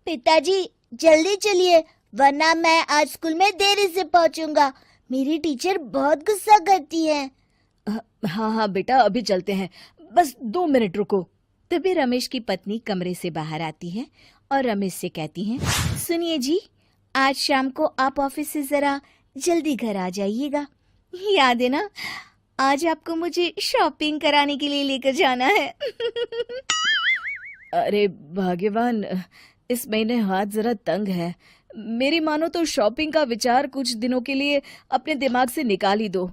पिताजी जल्दी चलिए, वरना मैं आज स्कूल में देरी से पहुंचूंगा। मेरी टीचर बहुत गुस्सा करती है। हाँ हाँ बेटा, अभी चलते हैं, बस 2 मिनट रुको। तभी रमेश की पत्नी कमरे से बाहर आती है और रमेश से कहती है, सुनिए जी, आज शाम को आप ऑफिस से जरा जल्दी घर आ जाइएगा। याद है ना, आज आपको मुझे शॉपिंग कराने के लिए लेकर जाना है। अरे भाग्यवान, इस महीने हाथ जरा तंग है। मेरी मानो तो शॉपिंग का विचार कुछ दिनों के लिए अपने दिमाग से निकाल ही दो।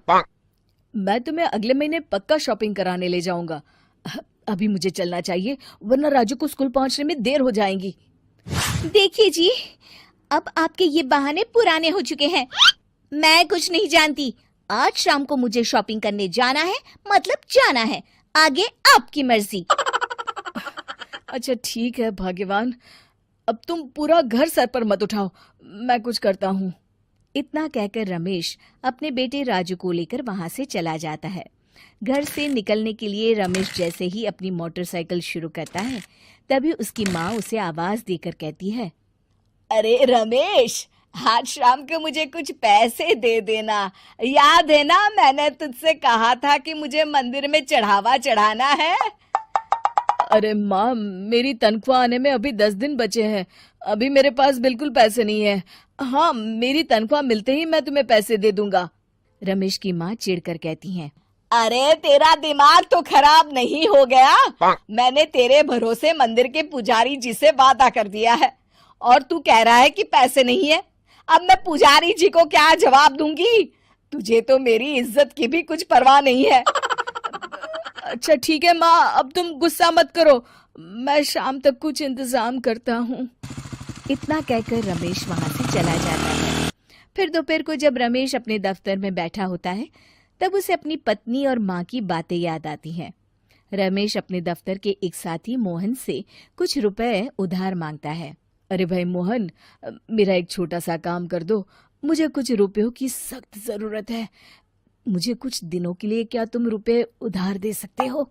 मैं तुम्हें अगले महीने पक्का शॉपिंग कराने ले जाऊंगा। अभी मुझे चलना चाहिए, वरना राजू को स्कूल पहुंचने में देर हो जाएगी। देखिए जी, अब आपके ये बहाने पुराने हो चुके हैं। मैं कुछ नहीं जानती। आज शाम को मुझे शॉपिंग करने जाना है, मतलब जाना है। आगे आपकी मर्जी। अच्छा ठीक है भाग्यवान, अब तुम पूरा घर सर पर मत उठाओ, मैं कुछ करता हूँ। इतना कहकर रमेश अपने बेटे राजू को लेकर वहां से चला जाता है। घर से निकलने के लिए रमेश जैसे ही अपनी मोटरसाइकिल शुरू करता है, तभी उसकी माँ उसे आवाज देकर कहती है, अरे रमेश, आज शाम को मुझे कुछ पैसे दे देना। याद है ना, मैंने तुझसे कहा था कि मुझे मंदिर में चढ़ावा चढ़ाना है। अरे माँ, मेरी तनख्वाह आने में अभी 10 दिन बचे हैं। अभी मेरे पास बिल्कुल पैसे नहीं है। हाँ, मेरी तनख्वाह मिलते ही मैं तुम्हें पैसे दे दूंगा। रमेश की माँ चिढ़कर कहती हैं, अरे तेरा दिमाग तो खराब नहीं हो गया? मैंने तेरे भरोसे मंदिर के पुजारी जी से वादा कर दिया है और तू कह रहा है कि पैसे नहीं है। अब मैं पुजारी जी को क्या जवाब दूंगी? तुझे तो मेरी इज्जत की भी कुछ परवाह नहीं है। अच्छा ठीक है माँ, अब तुम गुस्सा मत करो, मैं शाम तक कुछ इंतजाम करता हूँ। इतना कहकर रमेश वहां से चला जाता है। फिर दोपहर को जब रमेश अपने दफ्तर में बैठा होता है, तब उसे अपनी पत्नी और माँ की बातें याद आती हैं। रमेश अपने दफ्तर के एक साथी मोहन से कुछ रुपए उधार मांगता है। अरे भाई मोहन, मेरा एक छोटा सा काम कर दो, मुझे कुछ रुपयों की सख्त जरूरत है। मुझे कुछ दिनों के लिए क्या तुम रुपए उधार दे सकते हो?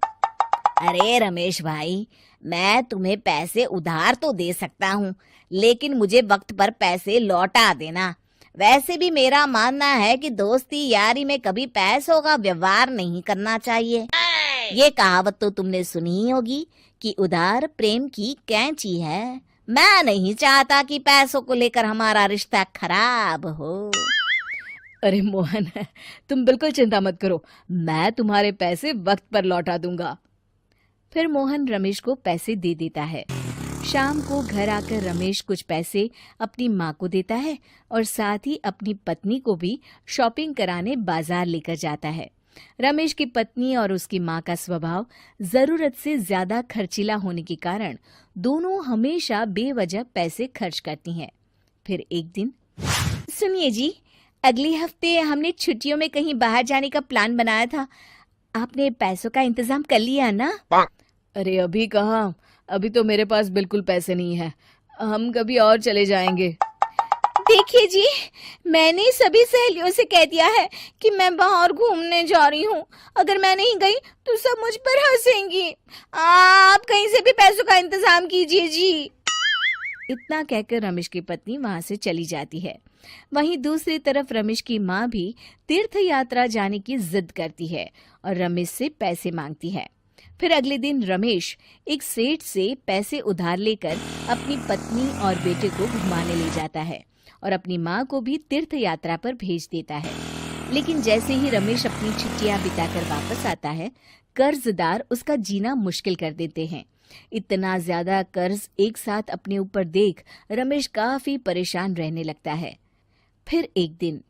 अरे रमेश भाई, मैं तुम्हें पैसे उधार तो दे सकता हूँ, लेकिन मुझे वक्त पर पैसे लौटा देना। वैसे भी मेरा मानना है कि दोस्ती यारी में कभी पैसों का व्यवहार नहीं करना चाहिए। ये कहावत तो तुमने सुनी ही होगी कि उधार प्रेम की कैंची है। मैं नहीं चाहता कि पैसों को लेकर हमारा रिश्ता खराब हो। अरे मोहन, तुम बिल्कुल चिंता मत करो, मैं तुम्हारे पैसे वक्त पर लौटा दूंगा। फिर मोहन रमेश को पैसे दे देता है। शाम को घर आकर रमेश कुछ पैसे अपनी माँ को देता है और साथ ही अपनी पत्नी को भी शॉपिंग कराने बाजार लेकर जाता है। रमेश की पत्नी और उसकी माँ का स्वभाव जरूरत से ज्यादा खर्चीला होने के कारण दोनों हमेशा बेवजह पैसे खर्च करती हैं। फिर एक दिन, सुनिए जी, अगले हफ्ते हमने छुट्टियों में कहीं बाहर जाने का प्लान बनाया था। आपने पैसों का इंतजाम कर लिया ना? अरे अभी कहाँ, अभी तो मेरे पास बिल्कुल पैसे नहीं है। हम कभी और चले जाएंगे। देखिए जी, मैंने सभी सहेलियों से कह दिया है कि मैं बाहर घूमने जा रही हूँ। अगर मैं नहीं गई तो सब मुझ पर हंसेंगी। आप कहीं से भी पैसों का इंतजाम कीजिए जी। इतना कहकर रमेश की पत्नी वहां से चली जाती है। वहीं दूसरी तरफ रमेश की माँ भी तीर्थ यात्रा जाने की जिद करती है और रमेश से पैसे मांगती है। फिर अगले दिन रमेश एक सेठ से पैसे उधार लेकर अपनी पत्नी और बेटे को घुमाने ले जाता है और अपनी माँ को भी तीर्थ यात्रा पर भेज देता है। लेकिन जैसे ही रमेश अपनी छुट्टियां बिताकर वापस आता है, कर्जदार उसका जीना मुश्किल कर देते हैं। इतना ज्यादा कर्ज एक साथ अपने ऊपर देख रमेश काफी परेशान रहने लगता है। फिर एक दिन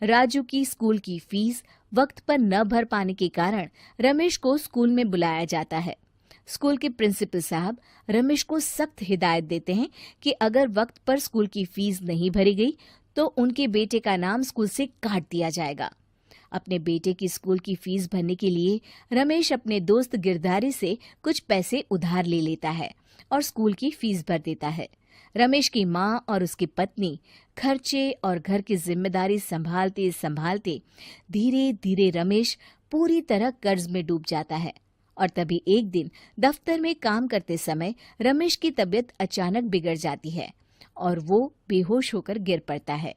राजू की स्कूल की फीस वक्त पर न भर पाने के कारण रमेश को स्कूल में बुलाया जाता है। स्कूल के प्रिंसिपल साहब रमेश को सख्त हिदायत देते हैं कि अगर वक्त पर स्कूल की फीस नहीं भरी गई तो उनके बेटे का नाम स्कूल से काट दिया जाएगा। अपने बेटे की स्कूल की फीस भरने के लिए रमेश अपने दोस्त गिरधारी से कुछ पैसे उधार ले लेता है और स्कूल की फीस भर देता है। रमेश की माँ और उसकी पत्नी खर्चे और घर की जिम्मेदारी संभालते संभालते धीरे धीरे रमेश पूरी तरह कर्ज में डूब जाता है और तभी एक दिन दफ्तर में काम करते समय रमेश की तबीयत अचानक बिगड़ जाती है और वो बेहोश होकर गिर पड़ता है।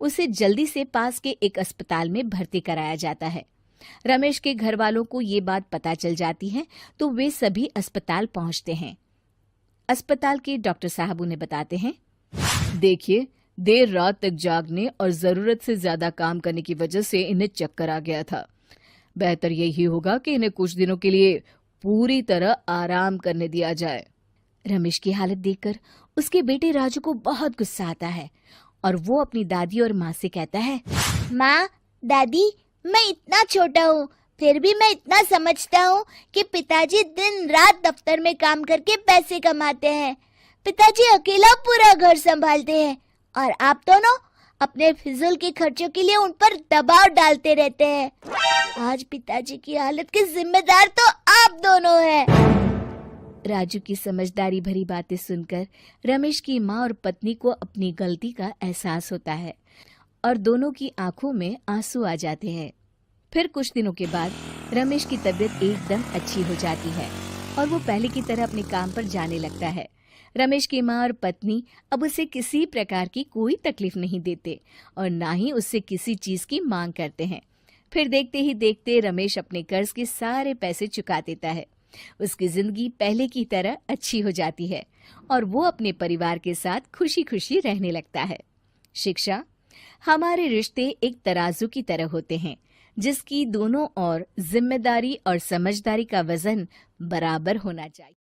उसे जल्दी से पास के एक अस्पताल में भर्ती कराया जाता है। रमेश के घर वालों को ये बात पता चल जाती है तो वे सभी अस्पताल पहुंचते हैं। अस्पताल के डॉक्टर साहब उन्हें बताते हैं, देखिए, देर रात तक जागने और जरूरत से ज्यादा काम करने की वजह से इन्हें चक्कर आ गया था। बेहतर यही होगा कि इन्हें कुछ दिनों के लिए पूरी तरह आराम करने दिया जाए। रमेश की हालत देखकर उसके बेटे राजू को बहुत गुस्सा आता है और वो अपनी दादी और माँ से कहता है, माँ, दादी, मैं इतना छोटा हूँ, फिर भी मैं इतना समझता हूँ कि पिताजी दिन रात दफ्तर में काम करके पैसे कमाते हैं। पिताजी अकेला पूरा घर संभालते हैं और आप दोनों अपने फिजूल के खर्चों के लिए उन पर दबाव डालते रहते हैं। आज पिताजी की हालत के जिम्मेदार तो आप दोनों हैं। राजू की समझदारी भरी बातें सुनकर रमेश की माँ और पत्नी को अपनी गलती का एहसास होता है और दोनों की आंखों में आंसू आ जाते हैं। फिर कुछ दिनों के बाद रमेश की तबीयत एकदम अच्छी हो जाती है और वो पहले की तरह अपने काम पर जाने लगता है। रमेश की माँ और पत्नी अब उसे किसी प्रकार की कोई तकलीफ नहीं देते और ना ही उससे किसी चीज की मांग करते हैं। फिर देखते ही देखते रमेश अपने कर्ज के सारे पैसे चुका देता है। उसकी जिंदगी पहले की तरह अच्छी हो जाती है और वो अपने परिवार के साथ खुशी खुशी रहने लगता है। शिक्षा, हमारे रिश्ते एक तराजू की तरह होते हैं जिसकी दोनों ओर जिम्मेदारी और समझदारी का वजन बराबर होना चाहिए।